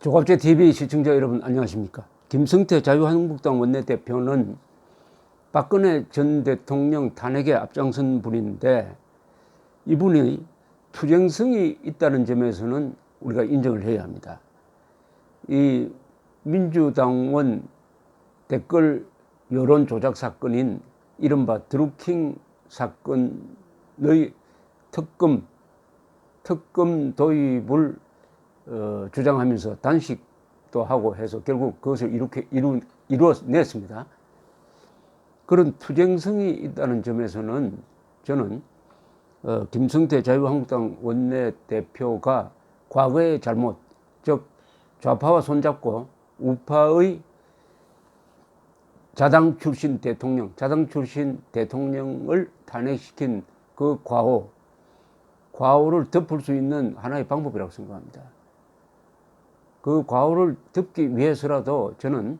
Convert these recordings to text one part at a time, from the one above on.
조갑제 TV 시청자 여러분 안녕하십니까? 김성태 자유한국당 원내대표는 박근혜 전 대통령 탄핵에 앞장선 분인데 이분이 투쟁성이 있다는 점에서는 우리가 인정을 해야 합니다. 이 민주당원 댓글 여론 조작 사건인 이른바 드루킹 사건의 특검 도입을 주장하면서 단식도 하고 해서 결국 그것을 이루어냈습니다. 그런 투쟁성이 있다는 점에서는 저는 김성태 자유한국당 원내대표가 과거의 잘못, 즉 좌파와 손잡고 우파의 자당 출신 대통령을 탄핵시킨 그 과오를 덮을 수 있는 하나의 방법이라고 생각합니다. 그 과오를 덮기 위해서라도 저는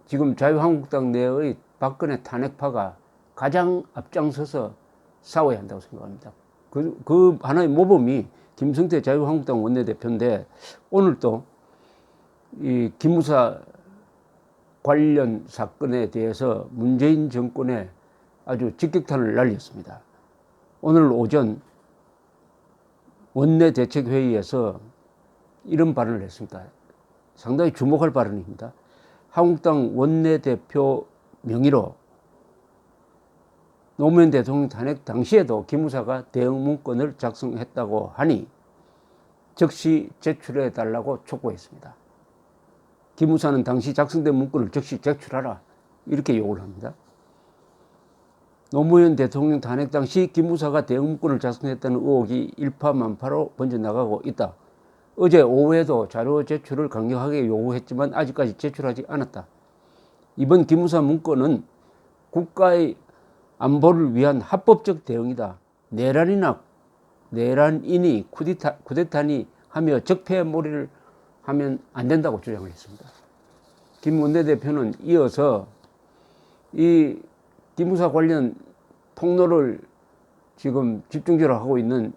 지금 자유한국당 내의 박근혜 탄핵파가 가장 앞장서서 싸워야 한다고 생각합니다. 그 하나의 모범이 김성태 자유한국당 원내대표인데 오늘 또 이 기무사 관련 사건에 대해서 문재인 정권에 아주 직격탄을 날렸습니다. 오늘 오전 원내대책회의에서 이런 발언을 했습니다. 상당히 주목할 발언입니다. 한국당 원내대표 명의로 노무현 대통령 탄핵 당시에도 기무사가 대응 문건을 작성했다고 하니 즉시 제출해 달라고 촉구했습니다. 기무사는 당시 작성된 문건을 즉시 제출하라 이렇게 요구를 합니다. 노무현 대통령 탄핵 당시 기무사가 대응 문건을 작성했다는 의혹이 일파만파로 번져나가고 있다. 어제 오후에도 자료 제출을 강력하게 요구했지만 아직까지 제출하지 않았다. 이번 기무사 문건은 국가의 안보를 위한 합법적 대응이다. 내란인이 쿠데타니 하며 적폐몰이를 하면 안 된다고 주장을 했습니다. 김 원내대표는 이어서 이 기무사 관련 폭로를 지금 집중적으로 하고 있는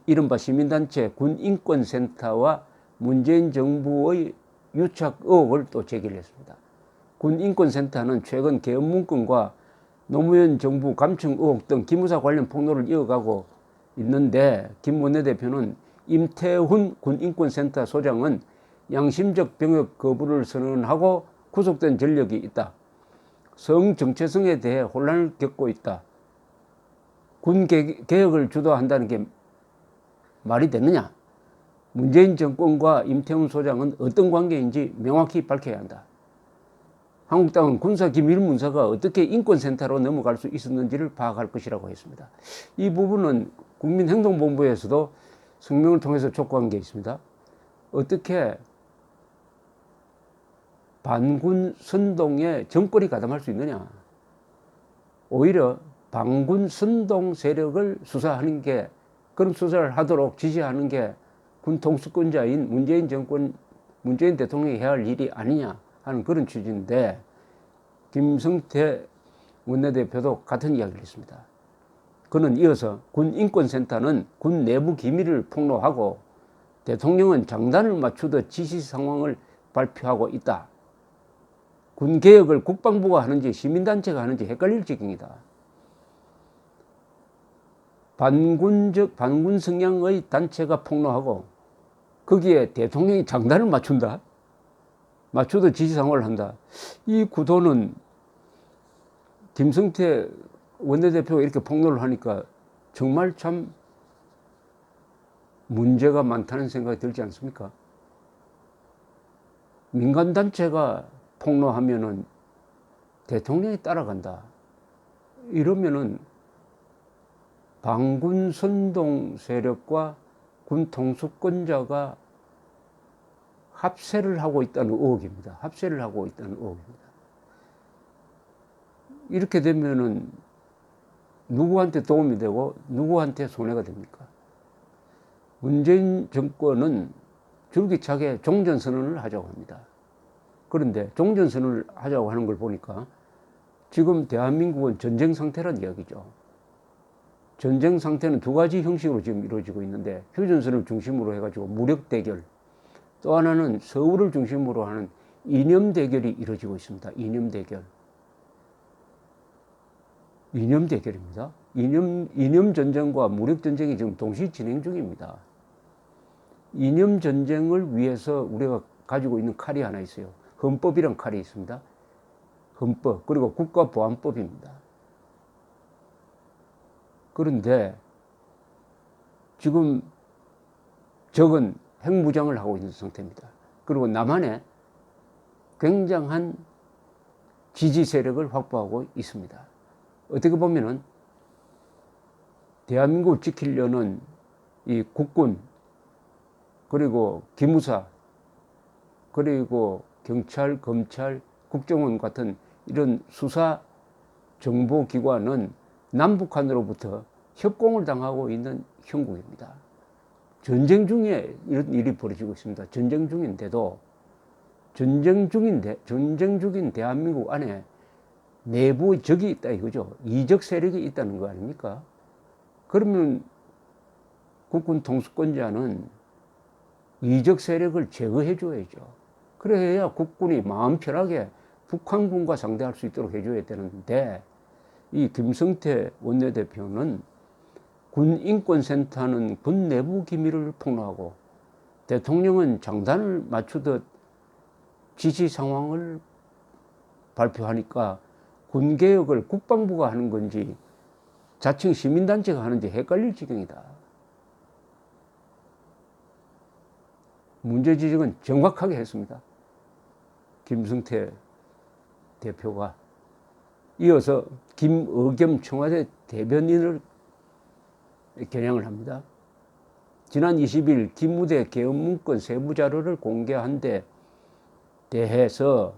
이른바 시민단체 군인권센터와 문재인 정부의 유착 의혹을 또 제기를 했습니다. 군인권센터는 최근 개헌 문건과 노무현 정부 감청 의혹 등 기무사 관련 폭로를 이어가고 있는데 김 원내대표는 임태훈 군인권센터 소장은 양심적 병역 거부를 선언하고 구속된 전력이 있다. 성정체성에 대해 혼란을 겪고 있다. 군 개혁을 주도한다는 게 말이 되느냐? 문재인 정권과 임태훈 소장은 어떤 관계인지 명확히 밝혀야 한다. 한국당은 군사기밀문서가 어떻게 인권센터로 넘어갈 수 있었는지를 파악할 것이라고 했습니다. 이 부분은 국민행동본부에서도 성명을 통해서 촉구한 게 있습니다. 어떻게 반군 선동에 정권이 가담할 수 있느냐? 오히려 반군 선동 세력을 수사하는 게, 그런 수사를 하도록 지시하는 게 군 통수권자인 문재인 대통령이 해야 할 일이 아니냐 하는 그런 취지인데 김성태 원내대표도 같은 이야기를 했습니다. 그는 이어서 군 인권센터는 군 내부 기밀을 폭로하고 대통령은 장단을 맞추듯 지시 상황을 발표하고 있다. 군 개혁을 국방부가 하는지 시민단체가 하는지 헷갈릴 지경이다. 반군 성향의 단체가 폭로하고 거기에 대통령이 장단을 맞추듯 지시 상황을 한다. 이 구도는 김성태 원내대표가 이렇게 폭로를 하니까 정말 참 문제가 많다는 생각이 들지 않습니까? 민간단체가 폭로하면은 대통령이 따라간다. 이러면은 반군 선동 세력과 군 통수권자가 합세를 하고 있다는 의혹입니다. 이렇게 되면은 누구한테 도움이 되고 누구한테 손해가 됩니까? 문재인 정권은 줄기차게 종전선언을 하자고 합니다. 그런데 종전선언을 하자고 하는 걸 보니까 지금 대한민국은 전쟁 상태란 이야기죠. 전쟁 상태는 두 가지 형식으로 지금 이루어지고 있는데 휴전선을 중심으로 해가지고 무력 대결, 또 하나는 서울을 중심으로 하는 이념 대결이 이루어지고 있습니다. 이념 대결. 이념 대결입니다. 이념 전쟁과 무력 전쟁이 지금 동시 진행 중입니다. 이념 전쟁을 위해서 우리가 가지고 있는 칼이 하나 있어요. 헌법이란 칼이 있습니다. 헌법, 그리고 국가보안법입니다. 그런데 지금 적은 핵무장을 하고 있는 상태입니다. 그리고 남한에 굉장한 지지 세력을 확보하고 있습니다. 어떻게 보면은 대한민국을 지키려는 이 국군, 그리고 기무사, 그리고 경찰, 검찰, 국정원 같은 이런 수사 정보기관은 남북한으로부터 협공을 당하고 있는 형국입니다. 전쟁 중에 이런 일이 벌어지고 있습니다. 전쟁 중인데도 전쟁 중인 대한민국 안에 내부 적이 있다 이거죠. 이적 세력이 있다는 거 아닙니까? 그러면 국군 통수권자는 이적 세력을 제거해 줘야죠. 그래야 국군이 마음 편하게 북한군과 상대할 수 있도록 해줘야 되는데, 이 김성태 원내대표는 군인권센터는 군 내부 기밀을 폭로하고 대통령은 장단을 맞추듯 지시 상황을 발표하니까 군개혁을 국방부가 하는 건지 자칭 시민단체가 하는지 헷갈릴 지경이다. 문제 지적은 정확하게 했습니다. 김성태 대표가. 이어서 김의겸 청와대 대변인을 겨냥을 합니다. 지난 20일 기무대 개헌 문건 세부 자료를 공개한 데 대해서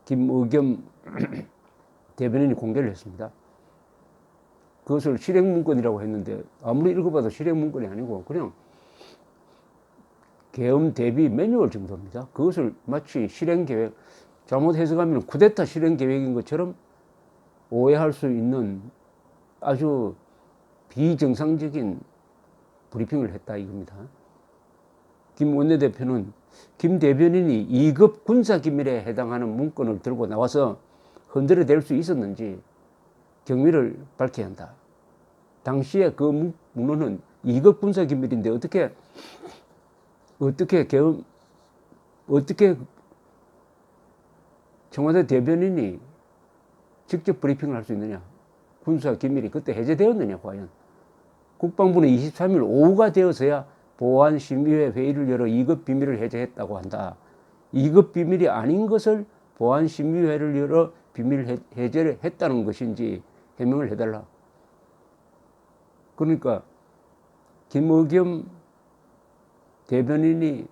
김의겸 대변인이 공개를 했습니다. 그것을 실행 문건이라고 했는데 아무리 읽어봐도 실행 문건이 아니고 그냥 계엄 대비 매뉴얼 정도입니다. 그것을 마치 실행 계획, 잘못 해석하면 쿠데타 실행 계획인 것처럼 오해할 수 있는 아주 비정상적인 브리핑을 했다 이겁니다. 김 원내대표는 김 대변인이 2급 군사기밀에 해당하는 문건을 들고 나와서 흔들어댈 수 있었는지 경위를 밝혀야 한다. 당시에 그 문헌은 2급 군사기밀인데 어떻게 청와대 대변인이 직접 브리핑을 할 수 있느냐? 군사기밀이 그때 해제되었느냐 과연? 국방부는 23일 오후가 되어서야 보안심의회 회의를 열어 2급 비밀을 해제했다고 한다. 2급 비밀이 아닌 것을 보안심의회를 열어 비밀 해제를 했다는 것인지 해명을 해달라. 그러니까 김의겸 대변인이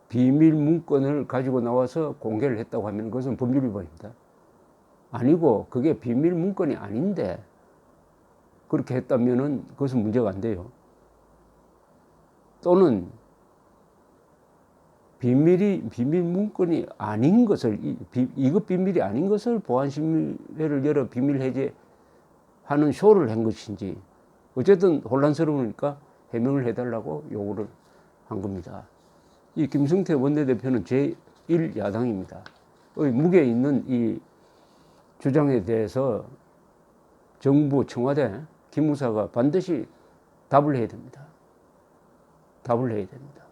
비밀 문건을 가지고 나와서 공개를 했다고 하면 그것은 법률 위반입니다. 아니고 그게 비밀 문건이 아닌데 그렇게 했다면은 그것은 문제가 안 돼요. 또는 비밀 문건이 아닌 것을, 2급 비밀이 아닌 것을 보안심의회를 열어 비밀 해제하는 쇼를 한 것인지 어쨌든 혼란스러우니까 해명을 해달라고 요구를 한 겁니다. 이 김성태 원내대표는 제1야당입니다. 무게 있는 이 주장에 대해서 정부, 청와대, 기무사가 반드시 답을 해야 됩니다. 답을 해야 됩니다.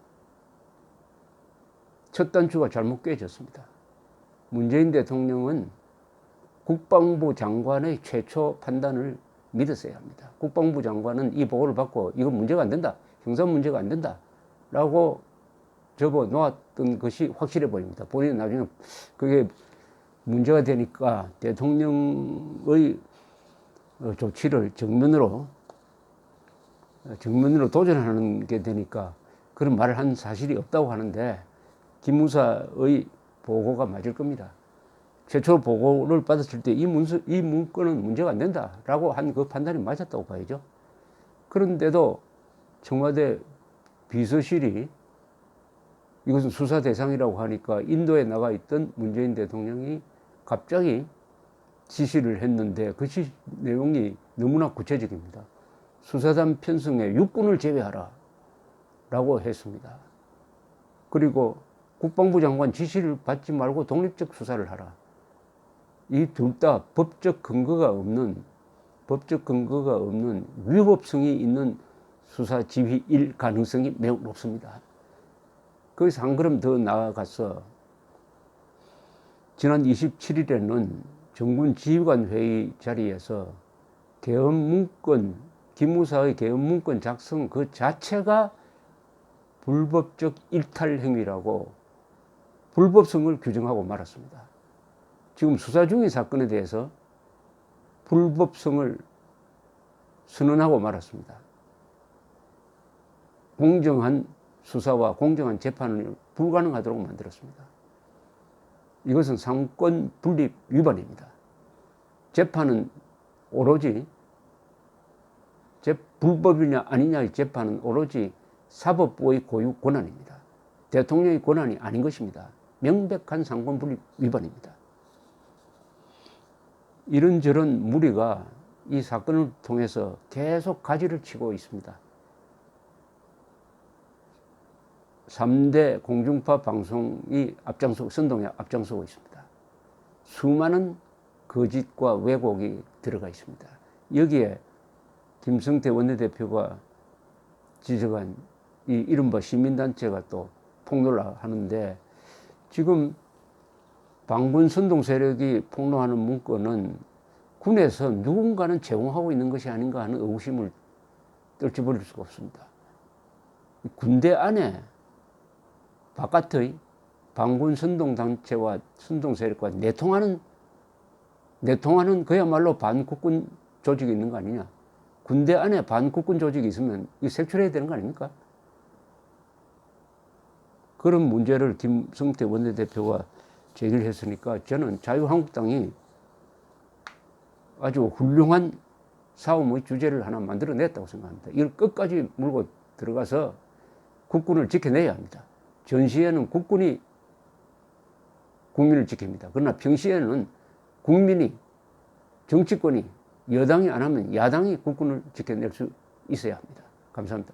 첫 단추가 잘못 꿰졌습니다. 문재인 대통령은 국방부 장관의 최초 판단을 믿었어야 합니다. 국방부 장관은 이 보고를 받고 이건 문제가 안 된다. 형사 문제가 안 된다. 라고 접어 놓았던 것이 확실해 보입니다. 본인은 나중에 그게 문제가 되니까 대통령의 조치를 정면으로 도전하는 게 되니까 그런 말을 한 사실이 없다고 하는데 기무사의 보고가 맞을 겁니다. 최초 보고를 받았을 때 이 문건은 문제가 안 된다라고 한 그 판단이 맞았다고 봐야죠. 그런데도 청와대 비서실이 이것은 수사 대상이라고 하니까 인도에 나가 있던 문재인 대통령이 갑자기 지시를 했는데 그 내용이 너무나 구체적입니다. 수사단 편성에 육군을 제외하라. 라고 했습니다. 그리고 국방부 장관 지시를 받지 말고 독립적 수사를 하라. 이 둘 다 법적 근거가 없는 위법성이 있는 수사 지휘일 가능성이 매우 높습니다. 거기서 한 걸음 더 나아가서 지난 27일에는 정군 지휘관 회의 자리에서 계엄문건, 기무사의 계엄문건 작성 그 자체가 불법적 일탈 행위라고 불법성을 규정하고 말았습니다. 지금 수사 중인 사건에 대해서 불법성을 선언하고 말았습니다. 공정한 수사와 공정한 재판을 불가능하도록 만들었습니다. 이것은 상권 분립 위반입니다. 재판은 오로지 불법이냐 아니냐의 재판은 오로지 사법부의 고유 권한입니다. 대통령의 권한이 아닌 것입니다. 명백한 상권 분립 위반입니다. 이런저런 무리가 이 사건을 통해서 계속 가지를 치고 있습니다. 3대 공중파 방송이 선동에 앞장서고 있습니다. 수많은 거짓과 왜곡이 들어가 있습니다. 여기에 김성태 원내대표가 지적한 이 이른바 시민단체가 또 폭로를 하는데, 지금 반군 선동 세력이 폭로하는 문건은 군에서 누군가는 제공하고 있는 것이 아닌가 하는 의구심을 떨쳐버릴 수가 없습니다. 군대 안에 바깥의 반군 선동단체와 선동세력과 내통하는 그야말로 반국군 조직이 있는 거 아니냐. 군대 안에 반국군 조직이 있으면 이거 색출해야 되는 거 아닙니까? 그런 문제를 김성태 원내대표가 제기를 했으니까 저는 자유한국당이 아주 훌륭한 싸움의 주제를 하나 만들어냈다고 생각합니다. 이걸 끝까지 물고 들어가서 국군을 지켜내야 합니다. 전시에는 국군이 국민을 지킵니다. 그러나 평시에는 국민이, 정치권이, 여당이 안 하면 야당이 국군을 지켜낼 수 있어야 합니다. 감사합니다.